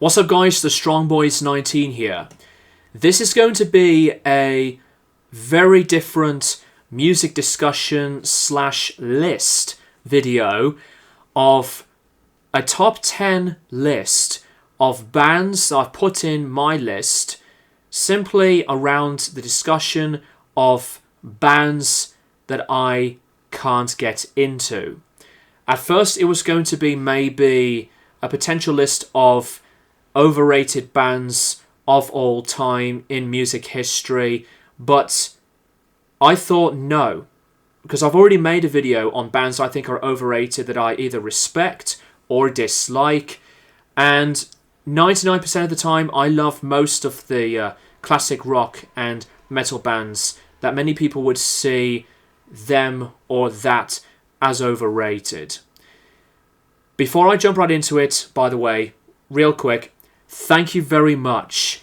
What's up guys, the Strong Boys 19 here. This is going to be a very different music discussion / list video of a top 10 list of bands that I've put in my list simply around the discussion of bands that I can't get into. At first it was going to be maybe a potential list of overrated bands of all time in music history, but I thought no, because I've already made a video on bands I think are overrated that I either respect or dislike, and 99% of the time I love most of the classic rock and metal bands that many people would see them or that as overrated. Before I jump right into it, by the way, real quick, thank you very much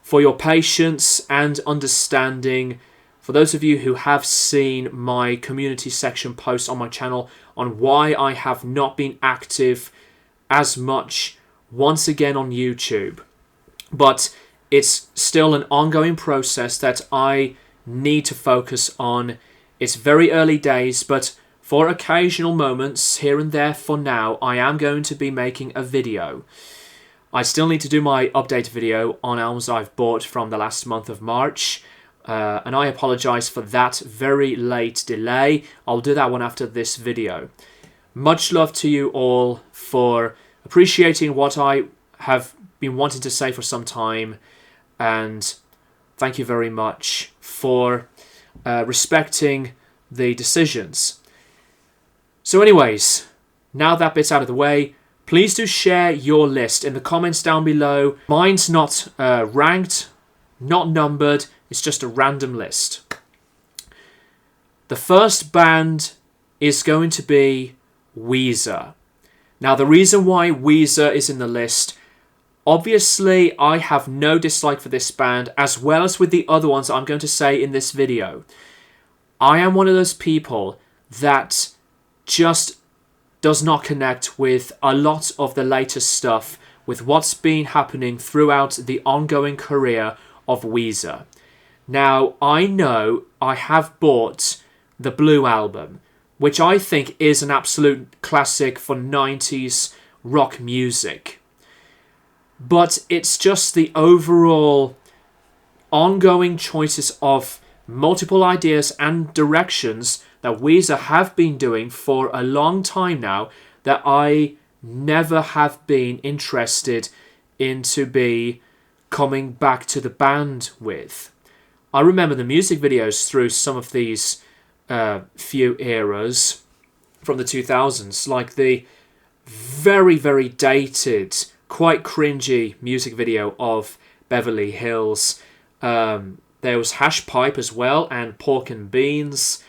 for your patience and understanding. For those of you who have seen my community section post on my channel on why I have not been active as much once again on YouTube. But it's still an ongoing process that I need to focus on. It's very early days, but for occasional moments here and there for now, I am going to be making a video. I still need to do my update video on albums I've bought from the last month of March. And I apologise for that very late delay. I'll do that one after this video. Much love to you all for appreciating what I have been wanting to say for some time. And thank you very much for respecting the decisions. So anyways, now that bit's out of the way, please do share your list in the comments down below. Mine's not ranked, not numbered, it's just a random list. The first band is going to be Weezer. Now the reason why Weezer is in the list, obviously I have no dislike for this band, as well as with the other ones I'm going to say in this video. I am one of those people that just does not connect with a lot of the latest stuff, with what's been happening throughout the ongoing career of Weezer. Now, I know I have bought the Blue album, which I think is an absolute classic for 90s rock music. But it's just the overall ongoing choices of multiple ideas and directions that Weezer have been doing for a long time now that I never have been interested in to be coming back to the band with. I remember the music videos through some of these few eras from the 2000s, like the very, very dated, quite cringy music video of Beverly Hills. There was Hash Pipe as well, and Pork and Beans.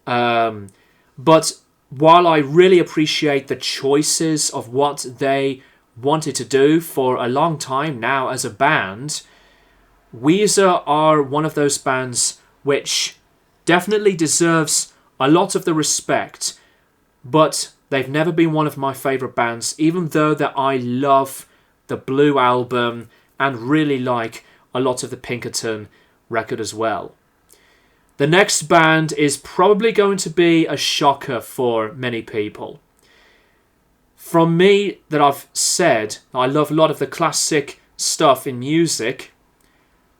But while I really appreciate the choices of what they wanted to do for a long time now as a band, Weezer are one of those bands which definitely deserves a lot of the respect, but they've never been one of my favourite bands, even though that I love the Blue album and really like a lot of the Pinkerton record as well. The next band is probably going to be a shocker for many people. From me, that I've said, I love a lot of the classic stuff in music.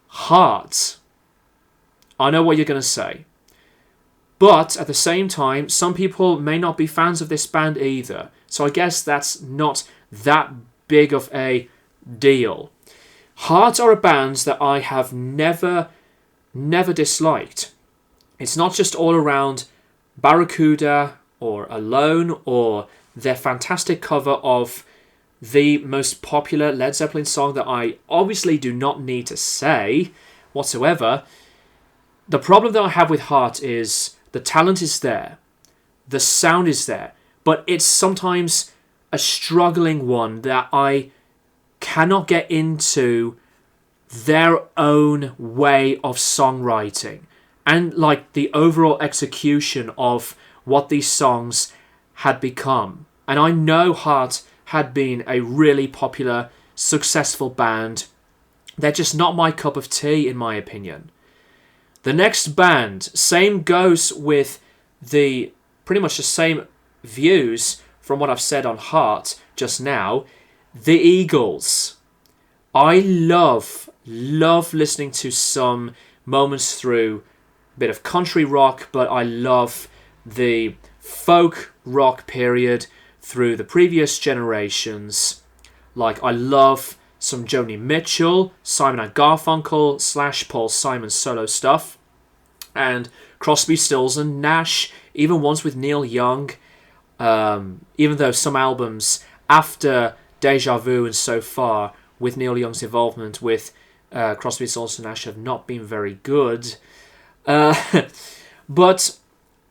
Heart. I know what you're going to say. But at the same time, some people may not be fans of this band either. So I guess that's not that big of a deal. Heart are a band that I have never disliked. It's not just all around Barracuda or Alone or their fantastic cover of the most popular Led Zeppelin song that I obviously do not need to say whatsoever. The problem that I have with Heart is the talent is there, the sound is there, but it's sometimes a struggling one that I cannot get into their own way of songwriting and like the overall execution of what these songs had become. And I know Heart had been a really popular successful band. They're just not my cup of tea, in my opinion. The next band, same goes with the pretty much the same views from what I've said on Heart just now. The Eagles. I love listening to some moments through a bit of country rock, but I love the folk rock period through the previous generations. Like, I love some Joni Mitchell, Simon and Garfunkel / Paul Simon solo stuff, and Crosby, Stills and Nash, even ones with Neil Young, even though some albums after Deja Vu and So Far, with Neil Young's involvement with Crosby, Stills and Nash, have not been very good. But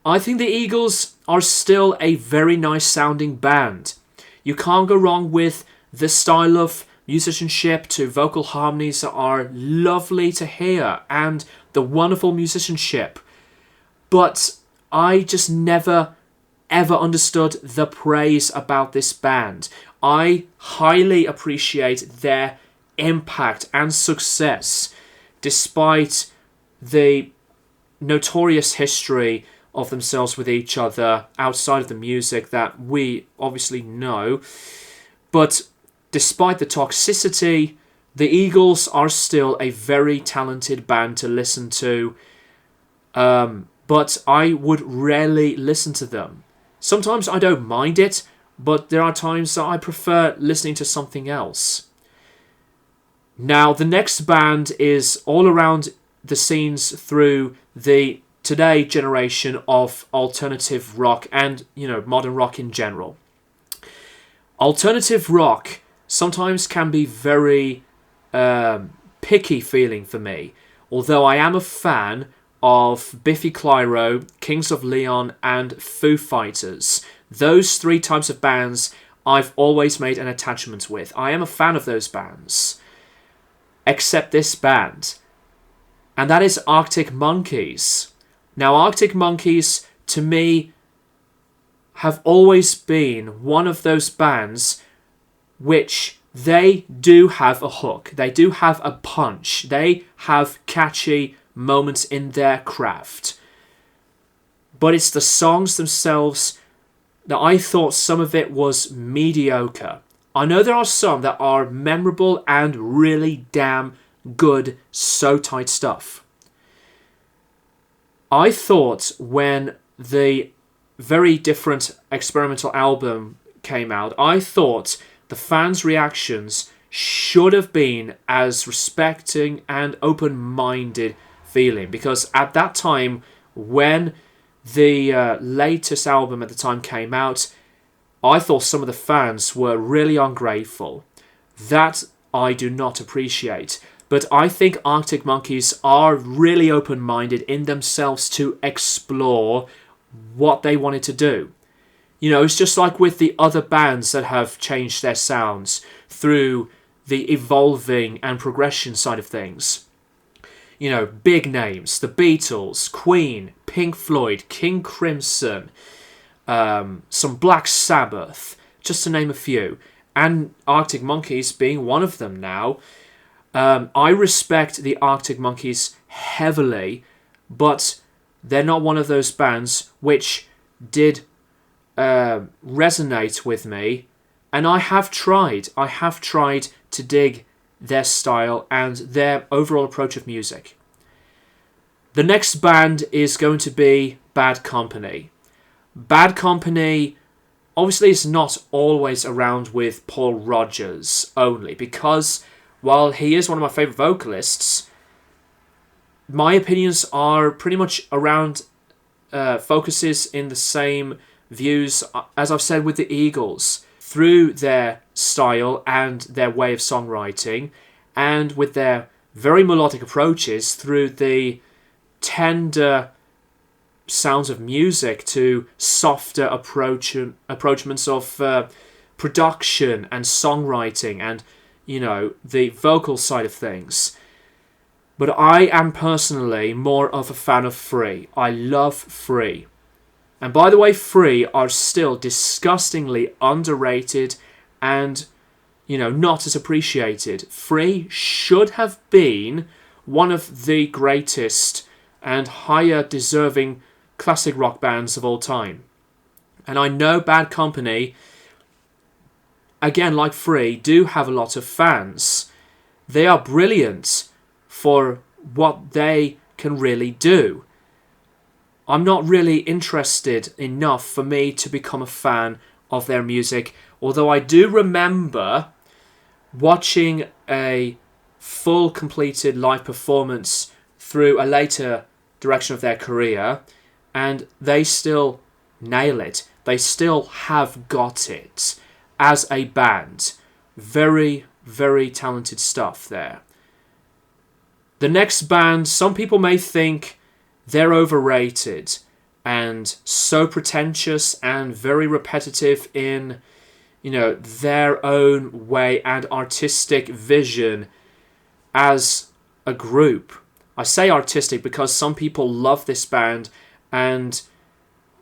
I think the Eagles are still a very nice sounding band. You can't go wrong with the style of musicianship to vocal harmonies that are lovely to hear, and the wonderful musicianship. But I just never ever understood the praise about this band. I highly appreciate their impact and success, despite the notorious history of themselves with each other outside of the music that we obviously know. But despite the toxicity, the Eagles are still a very talented band to listen to. But I would rarely listen to them. Sometimes I don't mind it, but there are times that I prefer listening to something else. Now, the next band is all around the scenes through the today generation of alternative rock and, modern rock in general. Alternative rock sometimes can be very picky feeling for me, although I am a fan of Biffy Clyro, Kings of Leon and Foo Fighters. Those three types of bands I've always made an attachment with. I am a fan of those bands. Except this band. And that is Arctic Monkeys. Now, Arctic Monkeys, to me, have always been one of those bands which they do have a hook. They do have a punch. They have catchy moments in their craft. But it's the songs themselves that I thought some of it was mediocre. I know there are some that are memorable and really damn good, so tight stuff. I thought when the very different experimental album came out, I thought the fans' reactions should have been as respecting and open-minded feeling, because at that time, when the latest album at the time came out, I thought some of the fans were really ungrateful. That I do not appreciate. But I think Arctic Monkeys are really open-minded in themselves to explore what they wanted to do. It's just like with the other bands that have changed their sounds through the evolving and progression side of things. Big names, the Beatles, Queen, Pink Floyd, King Crimson, some Black Sabbath, just to name a few, and Arctic Monkeys being one of them now. I respect the Arctic Monkeys heavily, but they're not one of those bands which did resonate with me, and I have tried to dig their style and their overall approach of music. The next band is going to be Bad Company. Bad Company obviously is not always around with Paul Rodgers only, because while he is one of my favourite vocalists, my opinions are pretty much around focuses in the same views as I've said with the Eagles, through their style and their way of songwriting, and with their very melodic approaches through the tender sounds of music to softer approachments of production and songwriting and, the vocal side of things. But I am personally more of a fan of Free. I love Free. And by the way, Free are still disgustingly underrated and not as appreciated. Free should have been one of the greatest and higher deserving classic rock bands of all time. And I know Bad Company, again, like Free, do have a lot of fans. They are brilliant for what they can really do. I'm not really interested enough for me to become a fan of their music, although I do remember watching a full completed live performance through a later direction of their career, and they still nail it. They still have got it as a band. Very, very talented stuff there. The next band, some people may think they're overrated and so pretentious and very repetitive in, their own way and artistic vision as a group. I say artistic because some people love this band, and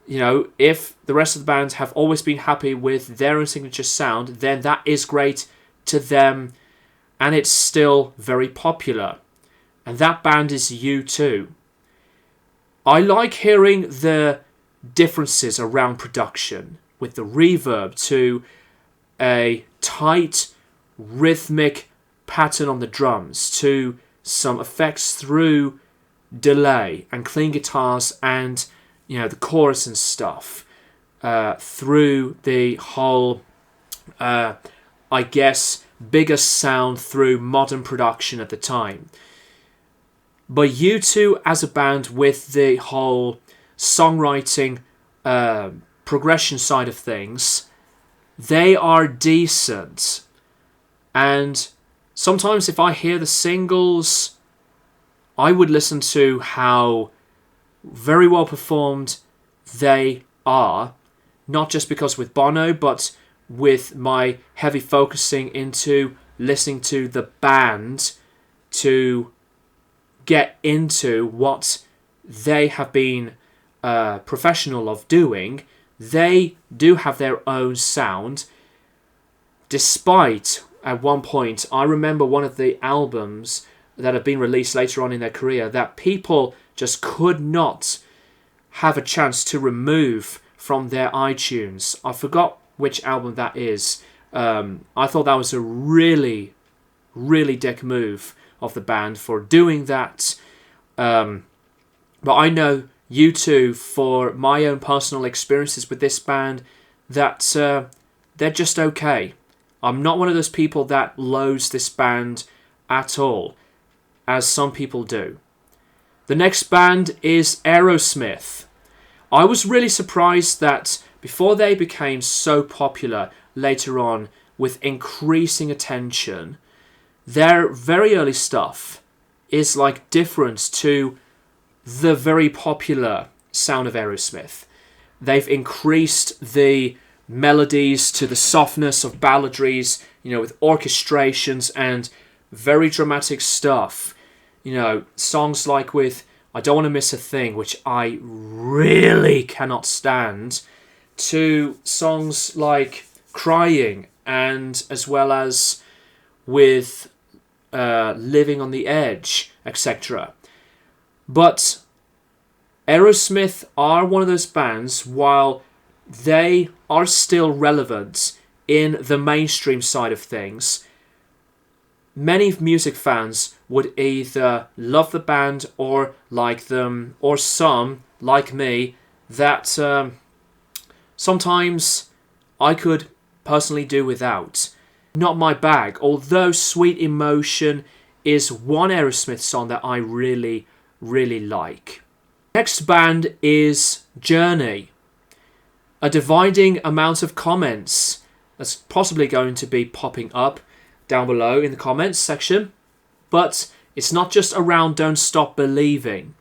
if the rest of the band have always been happy with their own signature sound, then that is great to them, and it's still very popular. And that band is U2. I like hearing the differences around production, with the reverb to a tight rhythmic pattern on the drums, to some effects through delay and clean guitars and the chorus and stuff, through the whole bigger sound through modern production at the time. But U2 as a band, with the whole songwriting progression side of things, they are decent. And sometimes if I hear the singles, I would listen to how very well performed they are, not just because with Bono, but with my heavy focusing into listening to the band to get into what they have been professional of doing. They do have their own sound, despite at one point, I remember one of the albums that have been released later on in their career that people just could not have a chance to remove from their iTunes. I forgot which album that is. I thought that was a really, really dick move of the band for doing that. But I know U2, for my own personal experiences with this band, that they're just okay. I'm not one of those people that loathes this band at all, as some people do. The next band is Aerosmith. I was really surprised that before they became so popular later on with increasing attention, their very early stuff is like different to the very popular sound of Aerosmith. They've increased the melodies to the softness of balladries, with orchestrations and very dramatic stuff. Songs like with I Don't Want to Miss a Thing, which I really cannot stand, to songs like Crying, and as well as with Living on the Edge, etc. But Aerosmith are one of those bands, while they are still relevant in the mainstream side of things, many music fans would either love the band or like them, or some, like me, that sometimes I could personally do without. Not my bag, although Sweet Emotion is one Aerosmith song that I really, really like. Next band is Journey. A dividing amount of comments that's possibly going to be popping up down below in the comments section. But it's not just around Don't Stop Believing.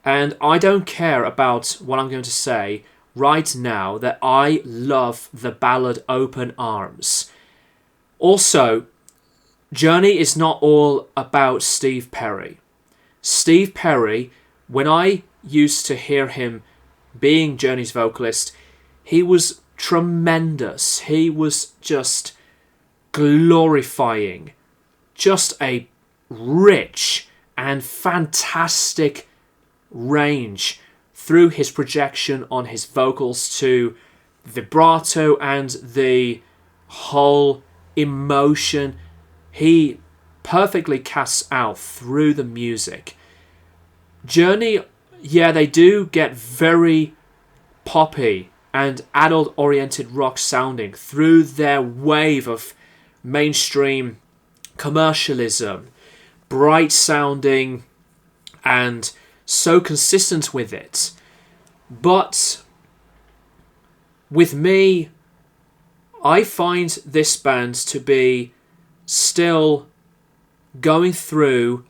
And I don't care about what I'm going to say right now, that I love the ballad Open Arms. Also, Journey is not all about Steve Perry. Steve Perry, when I used to hear him being Journey's vocalist, he was tremendous. He was just glorifying just a rich and fantastic range through his projection on his vocals to vibrato and the whole emotion he perfectly casts out through the music. Journey, yeah, they do get very poppy and adult-oriented rock sounding through their wave of mainstream commercialism, bright sounding and so consistent with it. But with me, I find this band to be still going through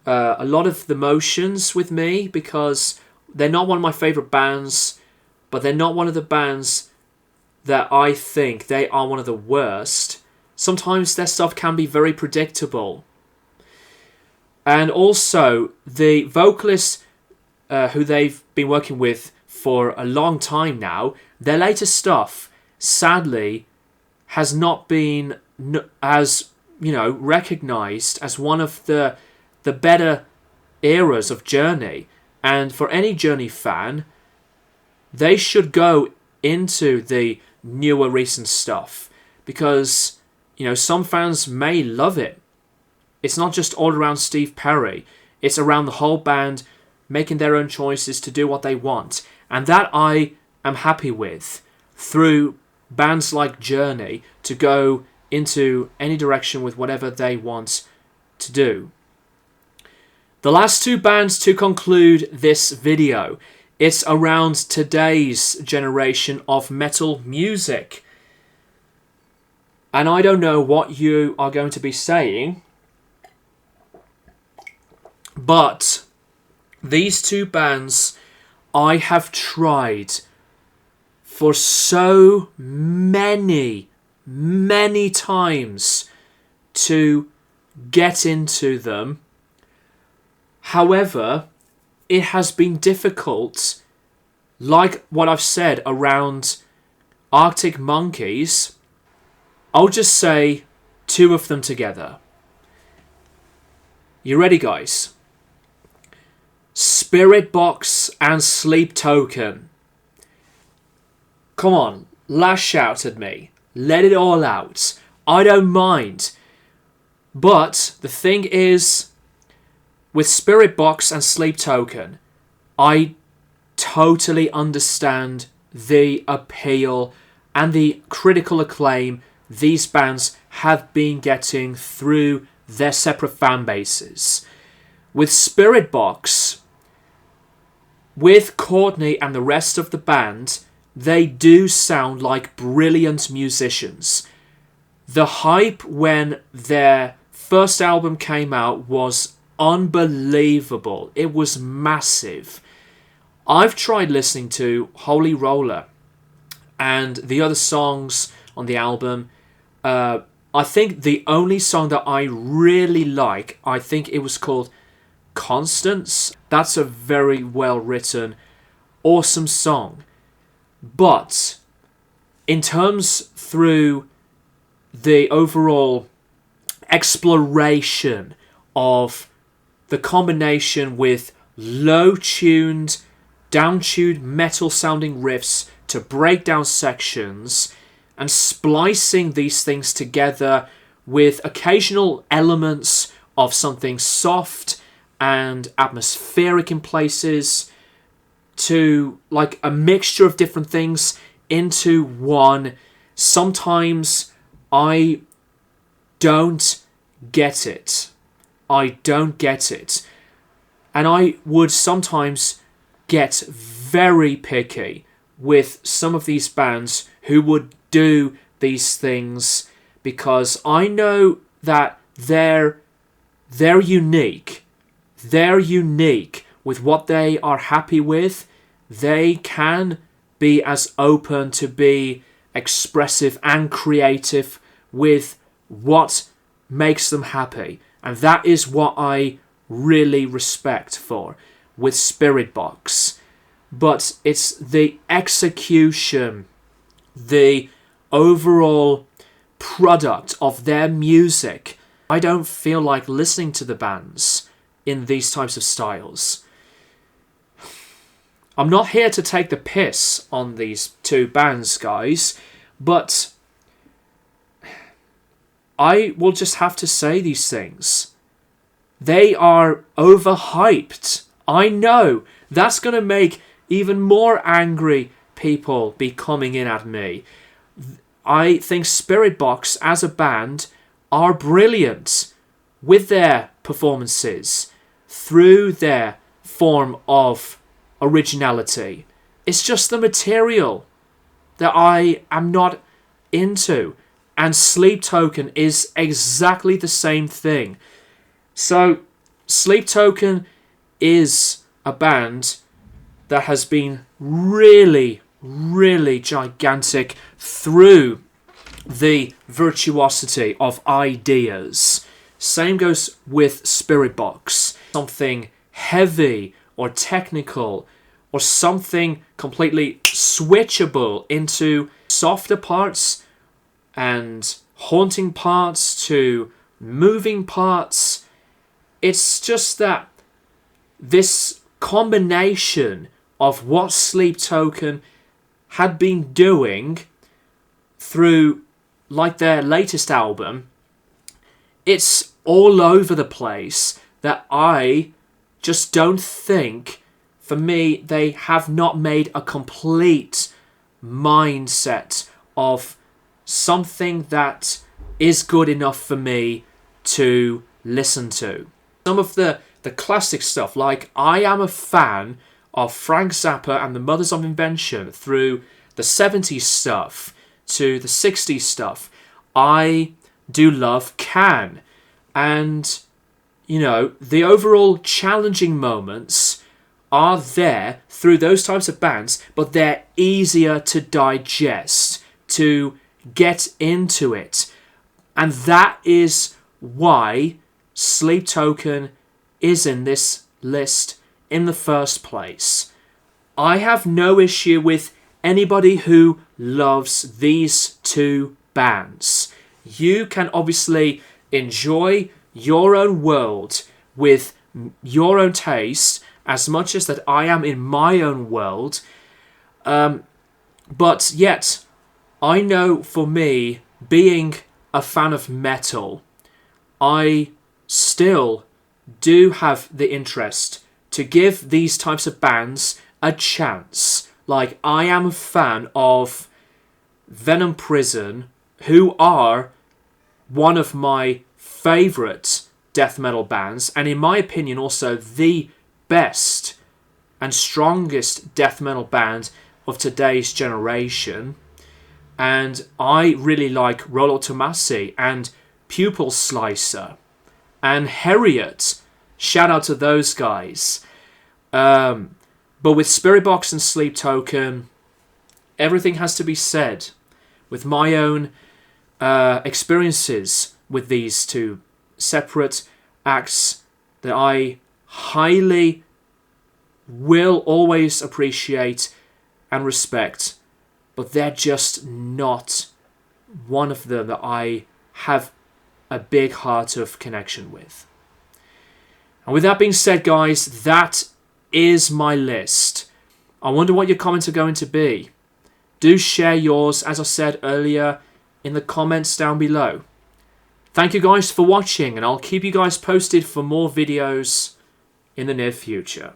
a lot of the motions with me, because they're not one of my favourite bands, but they're not one of the bands that I think they are one of the worst. Sometimes their stuff can be very predictable. And also, the vocalist who they've been working with for a long time now, their latest stuff, sadly, has not been as, recognised as one of the better eras of Journey. And for any Journey fan, they should go into the newer recent stuff, because, some fans may love it. It's not just all around Steve Perry. It's around the whole band making their own choices to do what they want. And that I am happy with, through bands like Journey, to go into any direction with whatever they want to do. The last two bands to conclude this video, it's around today's generation of metal music. And I don't know what you are going to be saying, but these two bands I have tried for so many times to get into them. However, it has been difficult, like what I've said around Arctic Monkeys. I'll just say two of them together. You ready, guys? Spirit Box and Sleep Token. Come on, lash out at me. Let it all out. I don't mind. But the thing is, with Spirit Box and Sleep Token, I totally understand the appeal and the critical acclaim these bands have been getting through their separate fan bases. With Spirit Box, with Courtney and the rest of the band, they do sound like brilliant musicians. The hype when their first album came out was unbelievable. It was massive. I've tried listening to Holy Roller and the other songs on the album. I think the only song that I really like, I think it was called Constance. That's a very well written, awesome song. But in terms through the overall exploration of the combination with low-tuned, down-tuned metal-sounding riffs to breakdown sections, and splicing these things together with occasional elements of something soft and atmospheric in places, to like a mixture of different things into one. Sometimes I don't get it. And I would sometimes get very picky with some of these bands who would do these things, because I know that they're unique. They're unique with what they are happy with. They can be as open to be expressive and creative with what makes them happy. And that is what I really respect for with Spirit Box. But it's the execution, the overall product of their music, I don't feel like listening to the bands in these types of styles. I'm not here to take the piss on these two bands, guys, but I will just have to say these things. They are overhyped. I know that's going to make even more angry people be coming in at me. I think Spirit Box as a band are brilliant with their performances through their form of originality. It's just the material that I am not into. And Sleep Token is exactly the same thing. So, Sleep Token is a band that has been really, really gigantic through the virtuosity of ideas. Same goes with Spirit Box. Something heavy or technical or something completely switchable into softer parts and haunting parts to moving parts. It's just that this combination of what Sleep Token had been doing through like their latest album, it's all over the place that I just don't think, for me, they have not made a complete mindset of something that is good enough for me to listen to. Some of the classic stuff, like I am a fan of Frank Zappa and the Mothers of Invention through the 70s stuff to the 60s stuff. I do love Can. And, you know, the overall challenging moments are there through those types of bands, but they're easier to digest, to get into it. And that is why Sleep Token is in this list in the first place. I have no issue with anybody who loves these two bands. You can obviously enjoy your own world with your own taste as much as that I am in my own world. But yet, I know for me, being a fan of metal, I still do have the interest to give these types of bands a chance. Like, I am a fan of Venom Prison, who are one of my favourite death metal bands, and in my opinion also the best and strongest death metal band of today's generation. And I really like Rollo Tomasi and Pupil Slicer and Harriet. Shout out to those guys. But with Spirit Box and Sleep Token, everything has to be said. With my own experiences with these two separate acts that I highly will always appreciate and respect, but they're just not one of them that I have a big heart of connection with. And with that being said, guys, that is my list. I wonder what your comments are going to be. Do share yours, as I said earlier, in the comments down below. Thank you guys for watching, and I'll keep you guys posted for more videos in the near future.